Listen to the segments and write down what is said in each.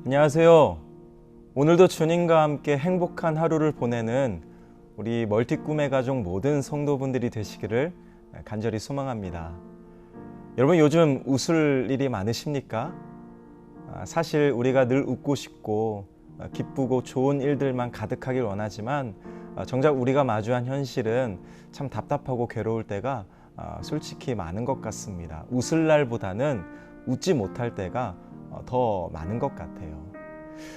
안녕하세요. 오늘도 주님과 함께 행복한 하루를 보내는 우리 멀티 꿈의 가족 모든 성도분들이 되시기를 간절히 소망합니다. 여러분, 요즘 웃을 일이 많으십니까? 사실 우리가 늘 웃고 싶고 기쁘고 좋은 일들만 가득하길 원하지만 정작 우리가 마주한 현실은 참 답답하고 괴로울 때가 솔직히 많은 것 같습니다. 웃을 날보다는 웃지 못할 때가 더 많은 것 같아요.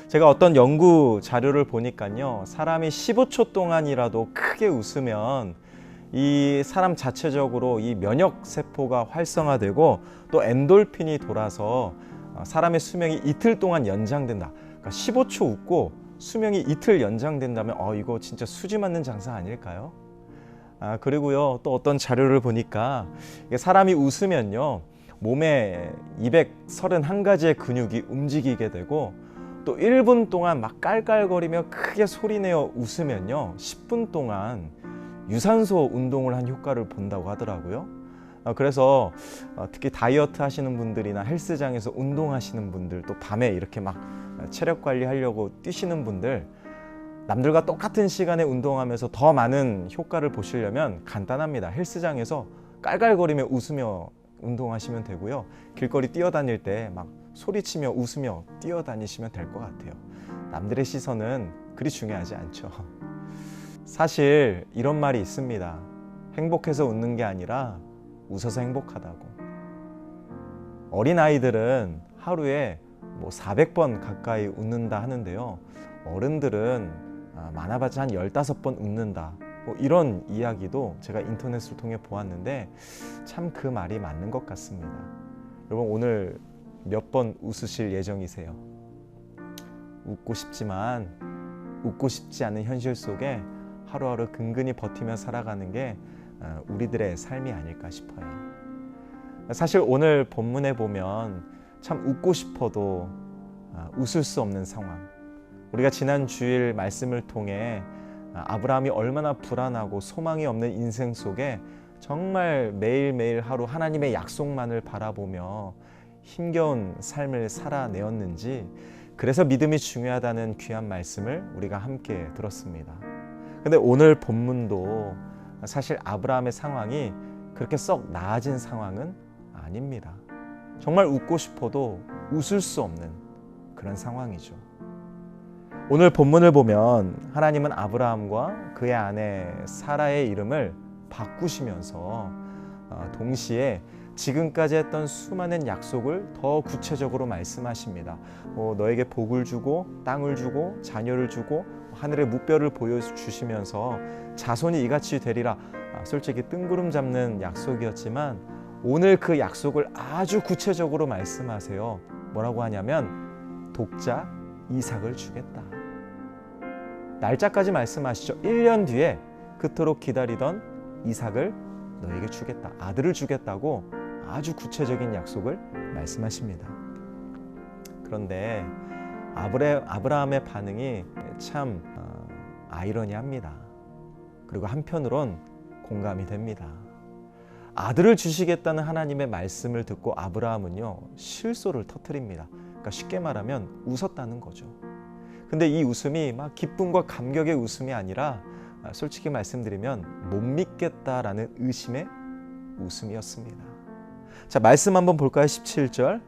제가 어떤 연구 자료를 보니까요, 사람이 15초 동안이라도 크게 웃으면 이 사람 자체적으로 이 면역 세포가 활성화되고 또 엔돌핀이 돌아서 사람의 수명이 이틀 동안 연장된다. 그러니까 15초 웃고 수명이 이틀 연장된다면 이거 진짜 수지 맞는 장사 아닐까요? 그리고요, 또 어떤 자료를 보니까 사람이 웃으면요, 몸에 231가지의 근육이 움직이게 되고 또 1분 동안 막 깔깔거리며 크게 소리내어 웃으면요, 10분 동안 유산소 운동을 한 효과를 본다고 하더라고요. 그래서 특히 다이어트 하시는 분들이나 헬스장에서 운동하시는 분들, 또 밤에 이렇게 막 체력 관리하려고 뛰시는 분들, 남들과 똑같은 시간에 운동하면서 더 많은 효과를 보시려면 간단합니다. 헬스장에서 깔깔거리며 웃으며 운동하시면 되고요. 길거리 뛰어다닐 때 막 소리치며 웃으며 뛰어다니시면 될 것 같아요. 남들의 시선은 그리 중요하지 않죠. 사실 이런 말이 있습니다. 행복해서 웃는 게 아니라 웃어서 행복하다고. 어린아이들은 하루에 400번 가까이 웃는다 하는데요. 어른들은 많아봤자 한 15번 웃는다. 이런 이야기도 제가 인터넷을 통해 보았는데 참 그 말이 맞는 것 같습니다. 여러분, 오늘 몇 번 웃으실 예정이세요? 웃고 싶지만 웃고 싶지 않은 현실 속에 하루하루 근근히 버티며 살아가는 게 우리들의 삶이 아닐까 싶어요. 사실 오늘 본문에 보면 참 웃고 싶어도 웃을 수 없는 상황, 우리가 지난 주일 말씀을 통해 아브라함이 얼마나 불안하고 소망이 없는 인생 속에 정말 매일매일 하루 하나님의 약속만을 바라보며 힘겨운 삶을 살아내었는지, 그래서 믿음이 중요하다는 귀한 말씀을 우리가 함께 들었습니다. 근데 오늘 본문도 사실 아브라함의 상황이 그렇게 썩 나아진 상황은 아닙니다. 정말 웃고 싶어도 웃을 수 없는 그런 상황이죠. 오늘 본문을 보면 하나님은 아브라함과 그의 아내 사라의 이름을 바꾸시면서 동시에 지금까지 했던 수많은 약속을 더 구체적으로 말씀하십니다. 너에게 복을 주고 땅을 주고 자녀를 주고 하늘의 무뼈를 보여주시면서 자손이 이같이 되리라. 솔직히 뜬구름 잡는 약속이었지만 오늘 그 약속을 아주 구체적으로 말씀하세요. 뭐라고 하냐면 독자 이삭을 주겠다. 날짜까지 말씀하시죠. 1년 뒤에 그토록 기다리던 이삭을 너에게 주겠다. 아들을 주겠다고 아주 구체적인 약속을 말씀하십니다. 그런데 아브라함의 반응이 참 아이러니합니다. 그리고 한편으론 공감이 됩니다. 아들을 주시겠다는 하나님의 말씀을 듣고 아브라함은요, 실소를 터뜨립니다. 그러니까 쉽게 말하면 웃었다는 거죠. 근데 이 웃음이 막 기쁨과 감격의 웃음이 아니라 솔직히 말씀드리면 못 믿겠다라는 의심의 웃음이었습니다. 자, 말씀 한번 볼까요? 17절.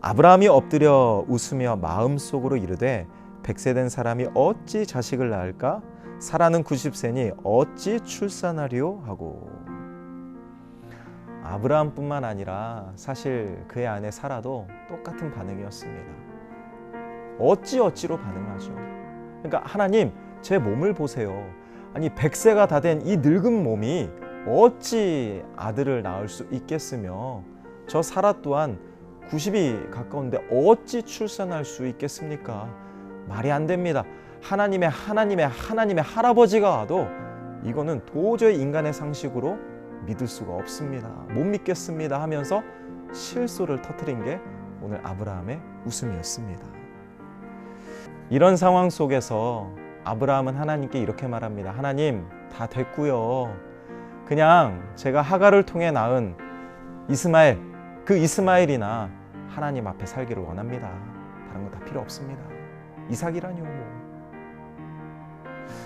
아브라함이 엎드려 웃으며 마음속으로 이르되 100세 된 사람이 어찌 자식을 낳을까? 사라는 90세니 어찌 출산하리요? 하고. 아브라함뿐만 아니라 사실 그의 아내 사라도 똑같은 반응이었습니다. 어찌로 반응하죠. 그러니까 하나님, 제 몸을 보세요. 아니 100세가 다 된 이 늙은 몸이 어찌 아들을 낳을 수 있겠으며 저 사라 또한 90이 가까운데 어찌 출산할 수 있겠습니까? 말이 안 됩니다. 하나님의 할아버지가 와도 이거는 도저히 인간의 상식으로 믿을 수가 없습니다. 못 믿겠습니다 하면서 실소를 터뜨린 게 오늘 아브라함의 웃음이었습니다. 이런 상황 속에서 아브라함은 하나님께 이렇게 말합니다. 하나님, 다 됐고요. 그냥 제가 하갈을 통해 낳은 이스마엘, 그 이스마엘이나 하나님 앞에 살기를 원합니다. 다른 거 다 필요 없습니다. 이삭이라뇨 뭐.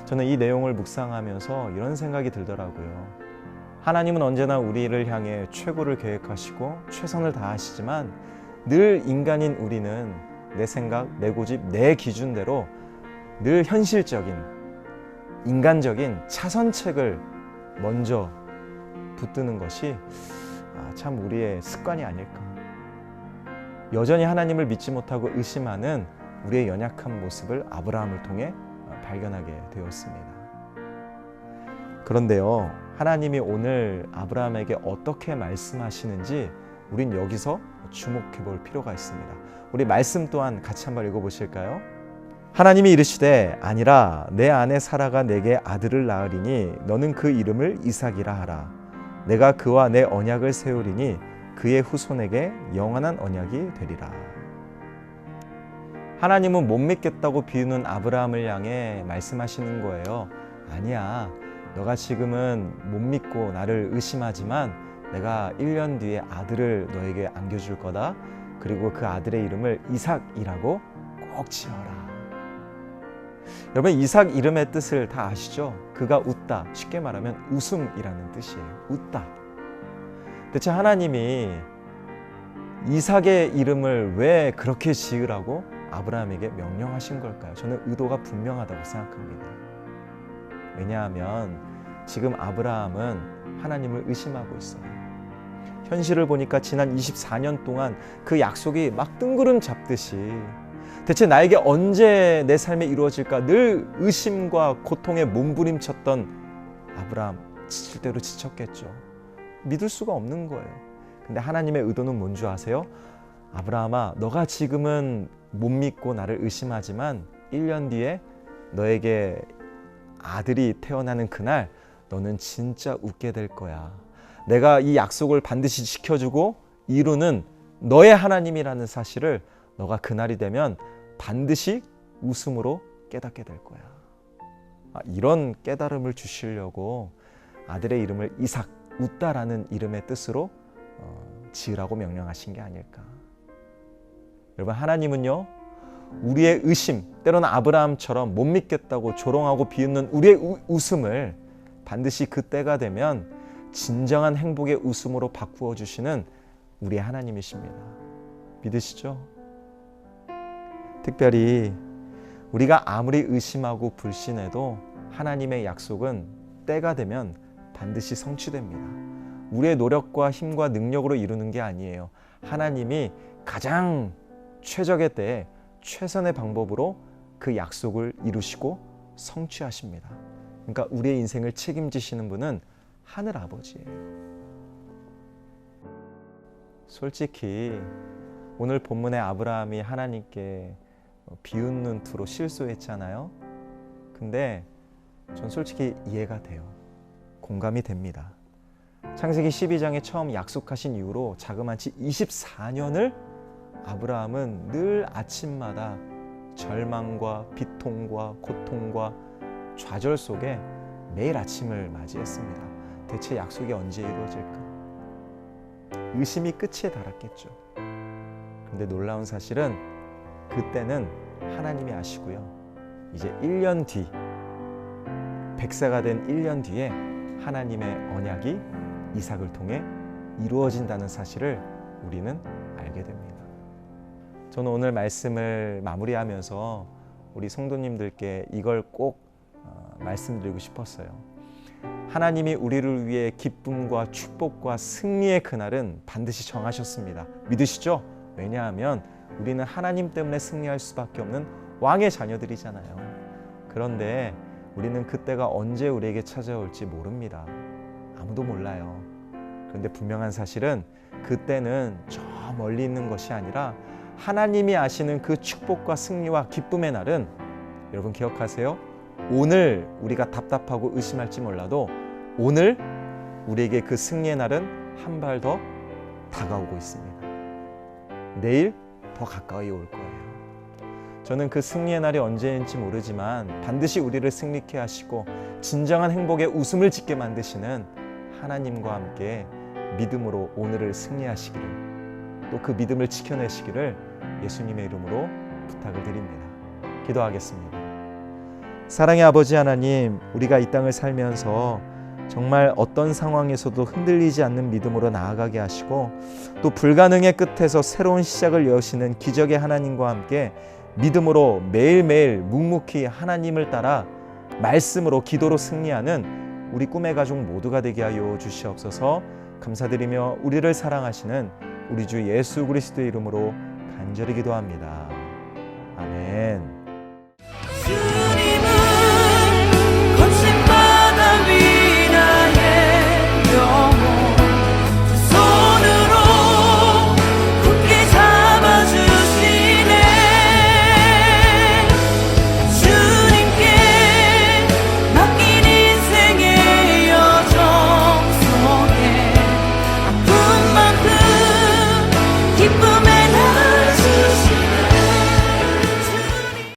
저는 이 내용을 묵상하면서 이런 생각이 들더라고요. 하나님은 언제나 우리를 향해 최고를 계획하시고 최선을 다하시지만 늘 인간인 우리는 내 생각, 내 고집, 내 기준대로 늘 현실적인, 인간적인 차선책을 먼저 붙드는 것이 참 우리의 습관이 아닐까. 여전히 하나님을 믿지 못하고 의심하는 우리의 연약한 모습을 아브라함을 통해 발견하게 되었습니다. 그런데요, 하나님이 오늘 아브라함에게 어떻게 말씀하시는지 우린 여기서 주목해 볼 필요가 있습니다. 우리 말씀 또한 같이 한번 읽어보실까요? 하나님이 이르시되 아니라 내 아내 사라가 내게 아들을 낳으리니 너는 그 이름을 이삭이라 하라. 내가 그와 내 언약을 세우리니 그의 후손에게 영원한 언약이 되리라. 하나님은 못 믿겠다고 비우는 아브라함을 향해 말씀하시는 거예요. 아니야, 너가 지금은 못 믿고 나를 의심하지만 내가 1년 뒤에 아들을 너에게 안겨줄 거다. 그리고 그 아들의 이름을 이삭이라고 꼭 지어라. 여러분, 이삭 이름의 뜻을 다 아시죠? 그가 웃다, 쉽게 말하면 웃음이라는 뜻이에요. 웃다. 대체 하나님이 이삭의 이름을 왜 그렇게 지으라고 아브라함에게 명령하신 걸까요? 저는 의도가 분명하다고 생각합니다. 왜냐하면 지금 아브라함은 하나님을 의심하고 있어요. 현실을 보니까 지난 24년 동안 그 약속이 막 뜬구름 잡듯이 대체 나에게 언제 내 삶에 이루어질까 늘 의심과 고통에 몸부림쳤던 아브라함, 지칠 대로 지쳤겠죠. 믿을 수가 없는 거예요. 근데 하나님의 의도는 뭔 줄 아세요? 아브라함아, 너가 지금은 못 믿고 나를 의심하지만 1년 뒤에 너에게 아들이 태어나는 그날 너는 진짜 웃게 될 거야. 내가 이 약속을 반드시 지켜주고 이루는 너의 하나님이라는 사실을 너가 그날이 되면 반드시 웃음으로 깨닫게 될 거야. 이런 깨달음을 주시려고 아들의 이름을 이삭, 웃다라는 이름의 뜻으로 지으라고 명령하신 게 아닐까. 여러분, 하나님은요, 우리의 의심, 때로는 아브라함처럼 못 믿겠다고 조롱하고 비웃는 우리의 웃음을 반드시 그 때가 되면 진정한 행복의 웃음으로 바꾸어 주시는 우리의 하나님이십니다. 믿으시죠? 특별히 우리가 아무리 의심하고 불신해도 하나님의 약속은 때가 되면 반드시 성취됩니다. 우리의 노력과 힘과 능력으로 이루는 게 아니에요. 하나님이 가장 최적의 때에 최선의 방법으로 그 약속을 이루시고 성취하십니다. 그러니까 우리의 인생을 책임지시는 분은 하늘 아버지예요. 솔직히 오늘 본문의 아브라함이 하나님께 비웃는 투로 실수했잖아요. 근데 전 솔직히 이해가 돼요. 공감이 됩니다. 창세기 12장에 처음 약속하신 이후로 자그마치 24년을 아브라함은 늘 아침마다 절망과 비통과 고통과 좌절 속에 매일 아침을 맞이했습니다. 대체 약속이 언제 이루어질까? 의심이 끝에 달았겠죠. 근데 놀라운 사실은 그때는 하나님이 아시고요. 이제 1년 뒤, 100세가 된 1년 뒤에 하나님의 언약이 이삭을 통해 이루어진다는 사실을 우리는 알게 됩니다. 저는 오늘 말씀을 마무리하면서 우리 성도님들께 이걸 꼭 말씀드리고 싶었어요. 하나님이 우리를 위해 기쁨과 축복과 승리의 그날은 반드시 정하셨습니다. 믿으시죠? 왜냐하면 우리는 하나님 때문에 승리할 수밖에 없는 왕의 자녀들이잖아요. 그런데 우리는 그때가 언제 우리에게 찾아올지 모릅니다. 아무도 몰라요. 그런데 분명한 사실은 그때는 저 멀리 있는 것이 아니라 하나님이 아시는 그 축복과 승리와 기쁨의 날은 여러분 기억하세요? 오늘 우리가 답답하고 의심할지 몰라도 오늘 우리에게 그 승리의 날은 한 발 더 다가오고 있습니다. 내일 더 가까이 올 거예요. 저는 그 승리의 날이 언제인지 모르지만 반드시 우리를 승리케 하시고 진정한 행복의 웃음을 짓게 만드시는 하나님과 함께 믿음으로 오늘을 승리하시기를, 또 그 믿음을 지켜내시기를 예수님의 이름으로 부탁을 드립니다. 기도하겠습니다. 사랑의 아버지 하나님, 우리가 이 땅을 살면서 정말 어떤 상황에서도 흔들리지 않는 믿음으로 나아가게 하시고 또 불가능의 끝에서 새로운 시작을 여시는 기적의 하나님과 함께 믿음으로 매일매일 묵묵히 하나님을 따라 말씀으로 기도로 승리하는 우리 꿈의 가족 모두가 되게 하여 주시옵소서. 감사드리며 우리를 사랑하시는 우리 주 예수 그리스도의 이름으로 간절히 기도합니다. 아멘.